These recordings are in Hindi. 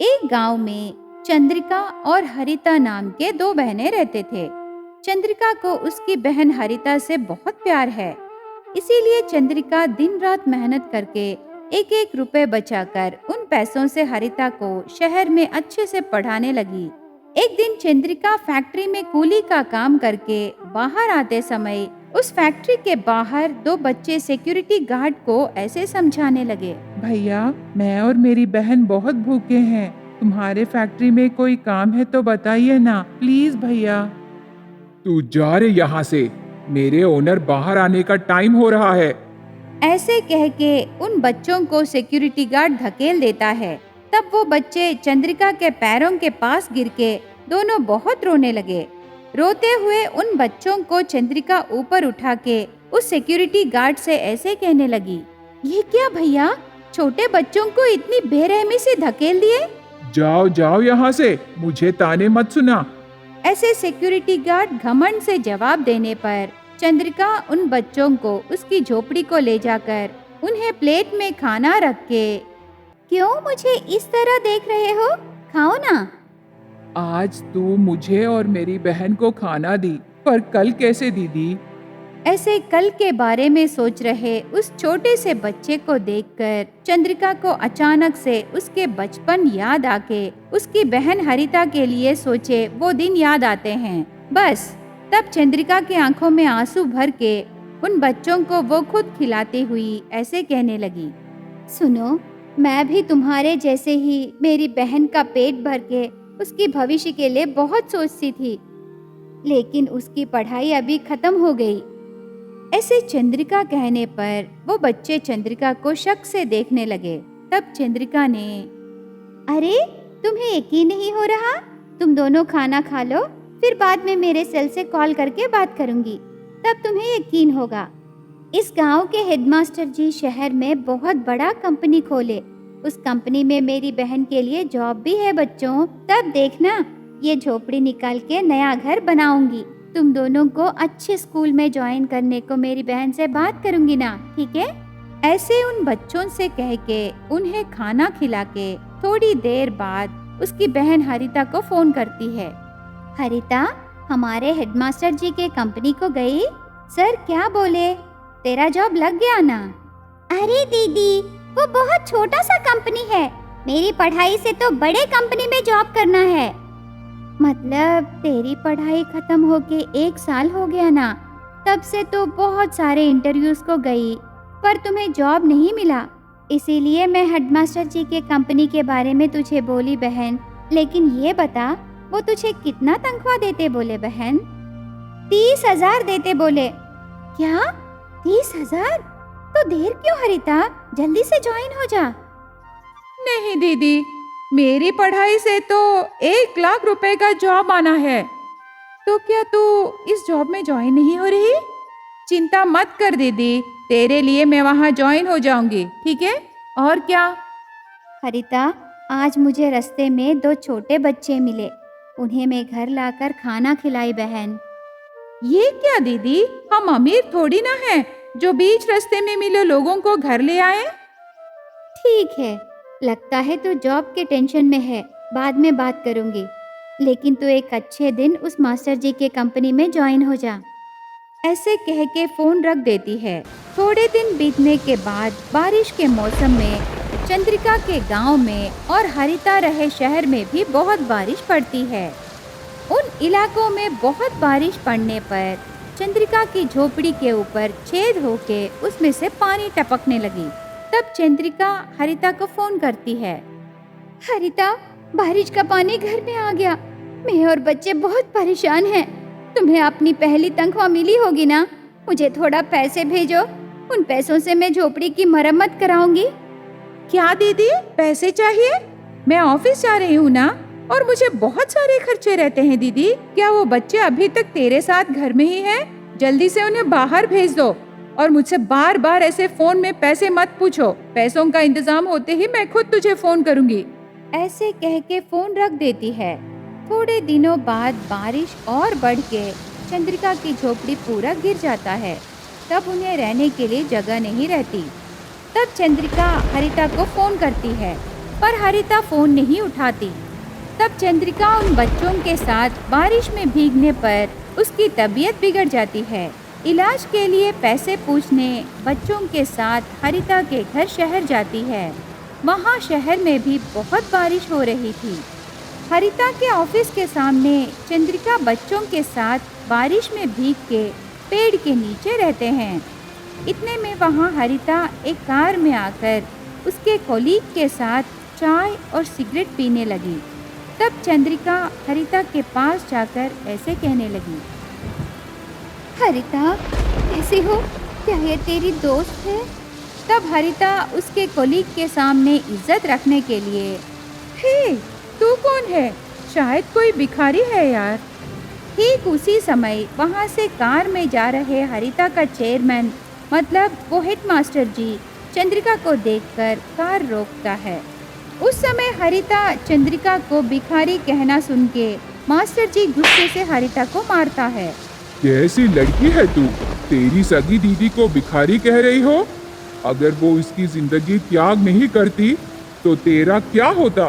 एक गांव में चंद्रिका और हरिता नाम के दो बहनें रहते थे। चंद्रिका को उसकी बहन हरिता से बहुत प्यार है। इसीलिए चंद्रिका दिन रात मेहनत करके एक एक रुपए बचाकर उन पैसों से हरिता को शहर में अच्छे से पढ़ाने लगी। एक दिन चंद्रिका फैक्ट्री में कूली का काम करके बाहर आते समय उस फैक्ट्री के बाहर दो बच्चे सिक्योरिटी गार्ड को ऐसे समझाने लगे। भैया, मैं और मेरी बहन बहुत भूखे हैं। तुम्हारे फैक्ट्री में कोई काम है तो बताइए ना, प्लीज भैया। तू जा रे यहाँ से, मेरे ओनर बाहर आने का टाइम हो रहा है। ऐसे कह के उन बच्चों को सिक्योरिटी गार्ड धकेल देता है। तब वो बच्चे चंद्रिका के पैरों के पास गिर के दोनों बहुत रोने लगे। रोते हुए उन बच्चों को चंद्रिका ऊपर उठा के उस सिक्योरिटी गार्ड से ऐसे कहने लगी, ये क्या भैया, छोटे बच्चों को इतनी बेरहमी से धकेल दिए। जाओ जाओ यहाँ से, मुझे ताने मत सुना। ऐसे सिक्योरिटी गार्ड घमंड से जवाब देने पर चंद्रिका उन बच्चों को उसकी झोपड़ी को ले जाकर उन्हें प्लेट में खाना रख के, क्यों मुझे इस तरह देख रहे हो, खाओ ना। आज तू मुझे और मेरी बहन को खाना दी, पर कल कैसे दीदी? ऐसे कल के बारे में सोच रहे उस छोटे से बच्चे को देखकर चंद्रिका को अचानक से उसके बचपन याद आके उसकी बहन हरिता के लिए सोचे वो दिन याद आते हैं। बस तब चंद्रिका की आंखों में आंसू भर के उन बच्चों को वो खुद खिलाती हुई ऐसे कहने लगी, सुनो, मैं भी तुम्हारे जैसे ही मेरी बहन का पेट भर के उसकी भविष्य के लिए बहुत सोचती थी, लेकिन उसकी पढ़ाई अभी खत्म हो गई। ऐसे चंद्रिका कहने पर वो बच्चे चंद्रिका को शक से देखने लगे। तब चंद्रिका ने, अरे तुम्हें यकीन नहीं हो रहा? तुम दोनों खाना खा लो, फिर बाद में मेरे सेल से कॉल करके बात करूंगी, तब तुम्हें यकीन होगा। इस गांव के हेडमास्टर जी शहर में बहुत बड़ा कंपनी खोले। उस कंपनी में मेरी बहन के लिए जॉब भी है बच्चों। तब देखना, ये झोपड़ी निकाल के नया घर बनाऊंगी। तुम दोनों को अच्छे स्कूल में ज्वाइन करने को मेरी बहन से बात करूंगी ना, ठीक है? ऐसे उन बच्चों से कह के उन्हें खाना खिला के थोड़ी देर बाद उसकी बहन हरिता को फोन करती है। हरिता, हमारे हेडमास्टर जी के कंपनी को गई? सर क्या बोले, तेरा जॉब लग गया ना? अरे दीदी, वो बहुत छोटा सा कंपनी है, मेरी पढ़ाई से तो बड़े कंपनी में जॉब करना है। मतलब तेरी पढ़ाई खत्म होके 1 साल हो गया ना? तब से तो बहुत सारे इंटरव्यूज को गई, पर तुम्हें जॉब नहीं मिला। इसीलिए मैं हेडमास्टर जी के कंपनी के बारे में तुझे बोली बहन। लेकिन ये बता, वो तुझे कितना तनख्वाह देते बोले बहन? 30,000 देते बोले। क्या 30,000? तो देर क्यों हरिता, जल्दी से ज्वाइन हो जा। नहीं दीदी, मेरी पढ़ाई से तो 1 लाख रुपए का जॉब आना है। तो क्या तू इस जॉब में ज्वाइन नहीं हो रही? चिंता मत कर दीदी, तेरे लिए मैं वहाँ ज्वाइन हो जाऊंगी, ठीक है? और क्या? हरिता, आज मुझे रास्ते में 2 छोटे बच्चे मिले, उन्हें मैं घर लाकर खाना खिलाई बहन। ये क्या दीदी, हम अमीर थोड़ी ना हैं जो बीच रास्ते में मिले लोगों को घर ले आए। ठीक है, लगता है तू जॉब के टेंशन में है, बाद में बात करूंगी। लेकिन तू एक अच्छे दिन उस मास्टर जी के कंपनी में ज्वाइन हो जा। ऐसे कह के फोन रख देती है। थोड़े दिन बीतने के बाद बारिश के मौसम में चंद्रिका के गांव में और हरिता रहे शहर में भी बहुत बारिश पड़ती है। उन इलाकों में बहुत बारिश पड़ने पर चंद्रिका की झोपड़ी के ऊपर छेद होके उसमें से पानी टपकने लगी। तब चंद्रिका हरिता को फोन करती है। हरिता, बारिश का पानी घर में आ गया, मैं और बच्चे बहुत परेशान हैं। तुम्हें अपनी पहली तनख्वाह मिली होगी ना? मुझे थोड़ा पैसे भेजो, उन पैसों से मैं झोपड़ी की मरम्मत कराऊंगी। क्या दीदी, पैसे चाहिए? मैं ऑफिस जा रही हूँ ना, और मुझे बहुत सारे खर्चे रहते हैं दीदी। क्या वो बच्चे अभी तक तेरे साथ घर में ही हैं? जल्दी से उन्हें बाहर भेज दो, और मुझसे बार बार ऐसे फोन में पैसे मत पूछो। पैसों का इंतजाम होते ही मैं खुद तुझे फोन करूंगी। ऐसे कह के फोन रख देती है। थोड़े दिनों बाद बारिश और बढ़ के चंद्रिका की झोपड़ी पूरा गिर जाता है। तब उन्हें रहने के लिए जगह नहीं रहती। तब चंद्रिका हरिता को फोन करती है। पर हरिता फोन नहीं उठाती। तब चंद्रिका उन बच्चों के साथ बारिश में भीगने पर उसकी तबीयत बिगड़ जाती है। इलाज के लिए पैसे पूछने बच्चों के साथ हरिता के घर शहर जाती है। वहाँ शहर में भी बहुत बारिश हो रही थी। हरिता के ऑफिस के सामने चंद्रिका बच्चों के साथ बारिश में भीग के पेड़ के नीचे रहते हैं। इतने में वहाँ हरिता एक कार में आकर उसके कोलीग के साथ चाय और सिगरेट पीने लगी। तब चंद्रिका हरिता के पास जाकर ऐसे कहने लगी, हरिता, कैसी हो? क्या ये तेरी दोस्त है? तब हरिता उसके कोलीग के सामने इज्जत रखने के लिए, हे, तू कौन है? शायद कोई भिखारी है यार। ठीक उसी समय वहाँ से कार में जा रहे हरिता का चेयरमैन मतलब वो हेडमास्टर जी चंद्रिका को देखकर कार रोकता है। उस समय हरिता चंद्रिका को भिखारी कहना सुन के मास्टर जी गुस्से से हरिता को मारता है। कैसी लड़की है तू? तेरी सगी दीदी को भिखारी कह रही हो? अगर वो इसकी जिंदगी त्याग नहीं करती तो तेरा क्या होता?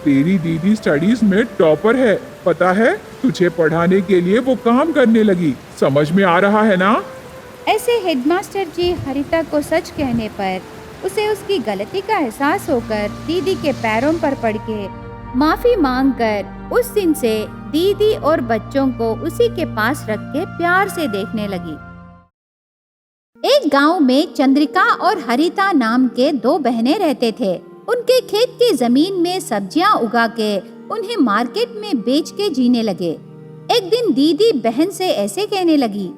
तेरी दीदी स्टडीज में टॉपर है, पता है? तुझे पढ़ाने के लिए वो काम करने लगी। समझ में आ रहा है ना? ऐसे हेडमास्टर जी हरिता को सच कहने पर उसे उसकी गलती का एहसास होकर दीदी के पैरों पर पड़ के माफी मांगकर उस दिन से दीदी और बच्चों को उसी के पास रख के प्यार से देखने लगी। एक गांव में चंद्रिका और हरिता नाम के दो बहनें रहते थे। उनके खेत की जमीन में सब्जियां उगा के उन्हें मार्केट में बेच के जीने लगे। एक दिन दीदी बहन से ऐसे कहने लगी,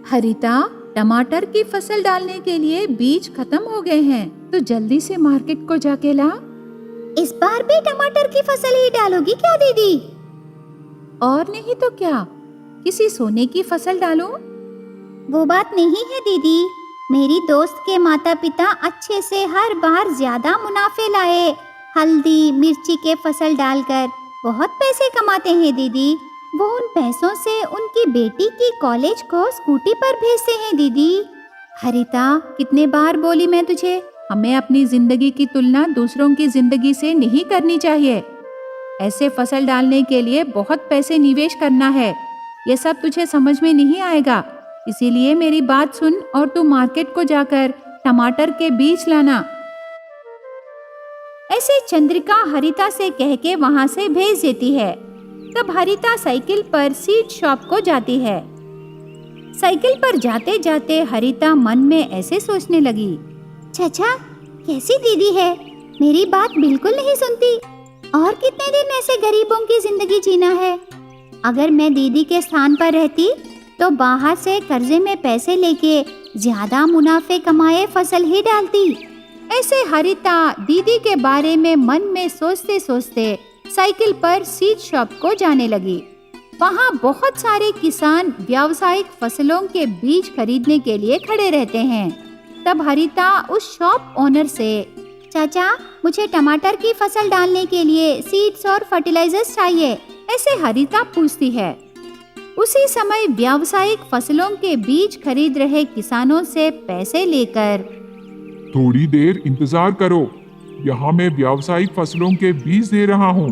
हरिता, टमाटर की फसल डालने के लिए बीज खत्म हो गए हैं, तो जल्दी से मार्केट को जाके ला। इस बार भी टमाटर की फसल ही डालोगी क्या दीदी? और नहीं तो क्या, किसी सोने की फसल डालो। वो बात नहीं है दीदी, मेरी दोस्त के माता पिता अच्छे से हर बार ज्यादा मुनाफे लाए हल्दी मिर्ची के फसल डालकर बहुत पैसे कमाते हैं दीदी। वो उन पैसों से उनकी बेटी की कॉलेज को स्कूटी पर भेजते हैं दीदी। हरिता, कितने बार बोली मैं तुझे, हमें अपनी जिंदगी की तुलना दूसरों की जिंदगी से नहीं करनी चाहिए। ऐसे फसल डालने के लिए बहुत पैसे निवेश करना है, ये सब तुझे समझ में नहीं आएगा। इसीलिए मेरी बात सुन और तू मार्केट को जाकर टमाटर के बीज लाना। ऐसे चंद्रिका हरिता से कह के वहाँ से भेज देती है। तब हरिता साइकिल पर सीड शॉप को जाती है। साइकिल पर जाते जाते हरिता मन में ऐसे सोचने लगी, चाचा, कैसी दीदी है, मेरी बात बिल्कुल नहीं सुनती। और कितने दिन ऐसे गरीबों की जिंदगी जीना है? अगर मैं दीदी के स्थान पर रहती तो बाहर से कर्जे में पैसे लेके ज्यादा मुनाफे कमाए फसल ही डालती। ऐसे हरिता दीदी के बारे में मन में सोचते सोचते साइकिल पर सीड शॉप को जाने लगी। वहाँ बहुत सारे किसान व्यावसायिक फसलों के बीज खरीदने के लिए खड़े रहते हैं। तब हरिता उस शॉप ओनर से, चाचा, मुझे टमाटर की फसल डालने के लिए सीड्स और फर्टिलाइजर्स चाहिए, ऐसे हरिता पूछती है। उसी समय व्यावसायिक फसलों के बीज खरीद रहे किसानों से पैसे लेकर, थोड़ी देर इंतजार करो, यहाँ मैं व्यावसायिक फसलों के बीज दे रहा हूँ।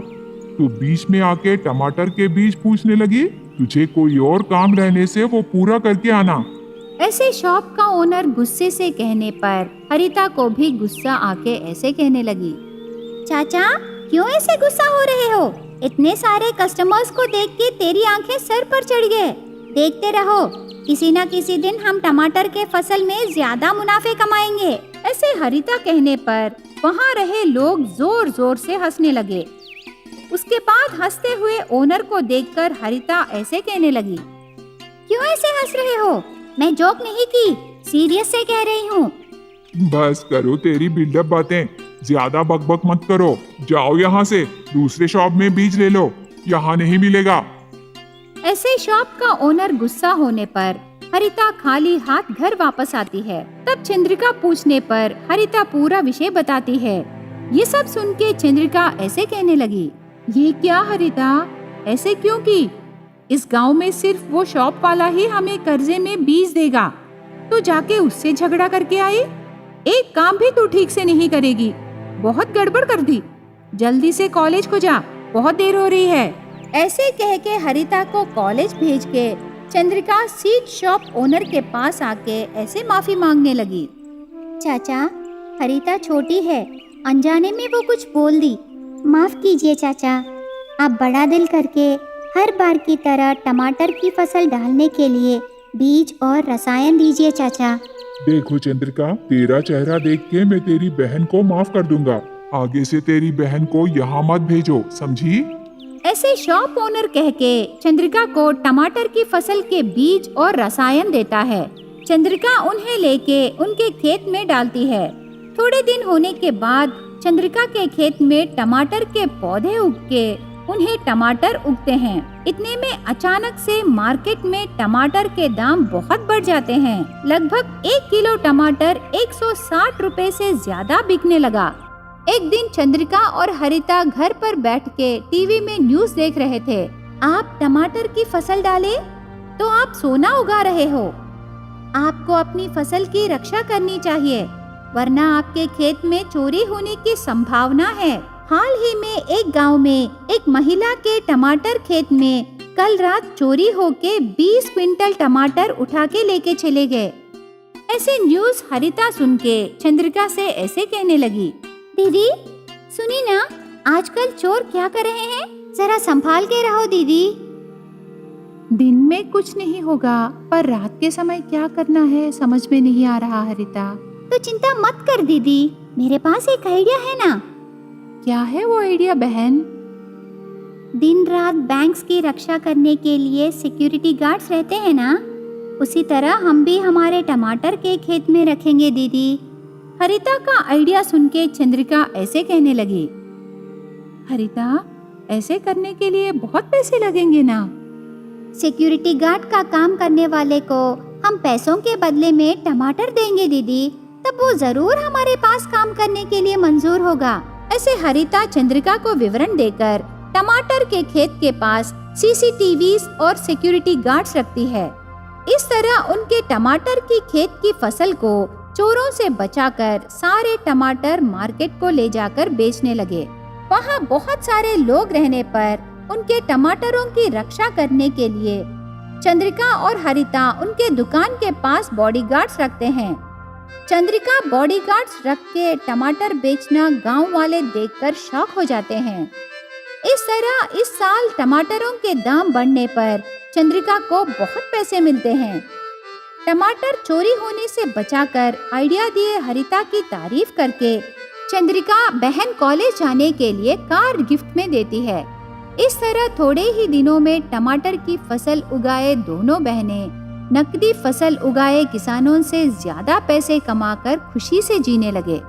तू बीच में आके टमाटर के बीज पूछने लगी? तुझे कोई और काम रहने से वो पूरा करके आना। ऐसे शॉप का ओनर गुस्से से कहने पर हरिता को भी गुस्सा आके ऐसे कहने लगी, चाचा, क्यों ऐसे गुस्सा हो रहे हो? इतने सारे कस्टमर्स को देख के तेरी आंखें सर पर चढ़ गए। देखते रहो, किसी न किसी दिन हम टमाटर के फसल में ज्यादा मुनाफे कमाएंगे। ऐसे हरिता कहने पर वहाँ रहे लोग जोर जोर से हंसने लगे। उसके बाद हंसते हुए ओनर को देखकर हरिता ऐसे कहने लगी, क्यों ऐसे हंस रहे हो? मैं जोक नहीं की, सीरियस से कह रही हूँ। बस करो तेरी बिल्डअप बातें, ज्यादा बकबक मत करो। जाओ यहाँ से, दूसरे शॉप में बीज ले लो, यहाँ नहीं मिलेगा। ऐसे शॉप का ओनर गुस्सा होने पर हरिता खाली हाथ घर वापस आती है। तब चंद्रिका पूछने पर हरिता पूरा विषय बताती है। ये सब सुन के चंद्रिका ऐसे कहने लगी, ये क्या हरिता, ऐसे क्यों की? इस गांव में सिर्फ वो शॉप वाला ही हमें कर्जे में बीज देगा, तो जाके उससे झगड़ा करके आई? एक काम भी तू ठीक से नहीं करेगी। बहुत गड़बड़ कर दी। जल्दी से कॉलेज को जा, बहुत देर हो रही है। ऐसे कह के हरिता को कॉलेज भेज के चंद्रिका सीड शॉप ओनर के पास आके ऐसे माफी मांगने लगी। चाचा, हरिता छोटी है, अनजाने में वो कुछ बोल दी। माफ कीजिए चाचा। आप बड़ा दिल करके हर बार की तरह टमाटर की फसल डालने के लिए बीज और रसायन दीजिए चाचा। देखो चंद्रिका, तेरा चेहरा देख के मैं तेरी बहन को माफ कर दूंगा। आगे से तेरी बहन को यहाँ मत भेजो, समझी? ऐसे शॉप ओनर कह के चंद्रिका को टमाटर की फसल के बीज और रसायन देता है। चंद्रिका उन्हें लेके उनके खेत में डालती है। थोड़े दिन होने के बाद चंद्रिका के खेत में टमाटर के पौधे उग के उन्हें टमाटर उगते हैं। इतने में अचानक से मार्केट में टमाटर के दाम बहुत बढ़ जाते हैं। लगभग 1 किलो टमाटर 160 रुपए से ज्यादा बिकने लगा। एक दिन चंद्रिका और हरिता घर पर बैठ के टीवी में न्यूज़ देख रहे थे। आप टमाटर की फसल डाले तो आप सोना उगा रहे हो। आपको अपनी फसल की रक्षा करनी चाहिए, वरना आपके खेत में चोरी होने की संभावना है। हाल ही में एक गांव में एक महिला के टमाटर खेत में कल रात चोरी होके 20 क्विंटल टमाटर उठा के लेके चले गए। ऐसे न्यूज़ हरिता सुन के चंद्रिका से ऐसे कहने लगी। दीदी सुनी ना, आजकल चोर क्या कर रहे हैं, जरा संभाल के रहो दीदी। दिन में कुछ नहीं होगा, पर रात के समय क्या करना है समझ में नहीं आ रहा हरिता। तो चिंता मत कर दीदी, मेरे पास एक आइडिया है ना। क्या है वो आइडिया बहन? दिन रात बैंक्स की रक्षा करने के लिए सिक्योरिटी गार्ड्स रहते हैं ना, उसी तरह हम भी हमारे टमाटर के खेत में रखेंगे दीदी। हरिता का आइडिया सुन के चंद्रिका ऐसे कहने लगी। हरिता, ऐसे करने के लिए बहुत पैसे लगेंगे ना। सिक्योरिटी गार्ड का काम करने वाले को हम पैसों के बदले में टमाटर देंगे दीदी, तब वो जरूर हमारे पास काम करने के लिए मंजूर होगा। ऐसे हरिता चंद्रिका को विवरण देकर टमाटर के खेत के पास सीसीटीवीज और सिक्योरिटी गार्ड्स रखती है। इस तरह उनके टमाटर की खेत की फसल को चोरों से बचाकर सारे टमाटर मार्केट को ले जाकर बेचने लगे। वहाँ बहुत सारे लोग रहने पर उनके टमाटरों की रक्षा करने के लिए चंद्रिका और हरिता उनके दुकान के पास बॉडीगार्ड्स रखते हैं। चंद्रिका बॉडीगार्ड्स रख के टमाटर बेचना गांव वाले देखकर शॉक हो जाते हैं। इस तरह इस साल टमाटरों के दाम बढ़ने पर चंद्रिका को बहुत पैसे मिलते हैं। टमाटर चोरी होने से बचाकर आइडिया दिए हरिता की तारीफ करके चंद्रिका बहन कॉलेज जाने के लिए कार गिफ्ट में देती है। इस तरह थोड़े ही दिनों में टमाटर की फसल उगाए दोनों बहनें नकदी फसल उगाए किसानों से ज्यादा पैसे कमाकर खुशी से जीने लगे।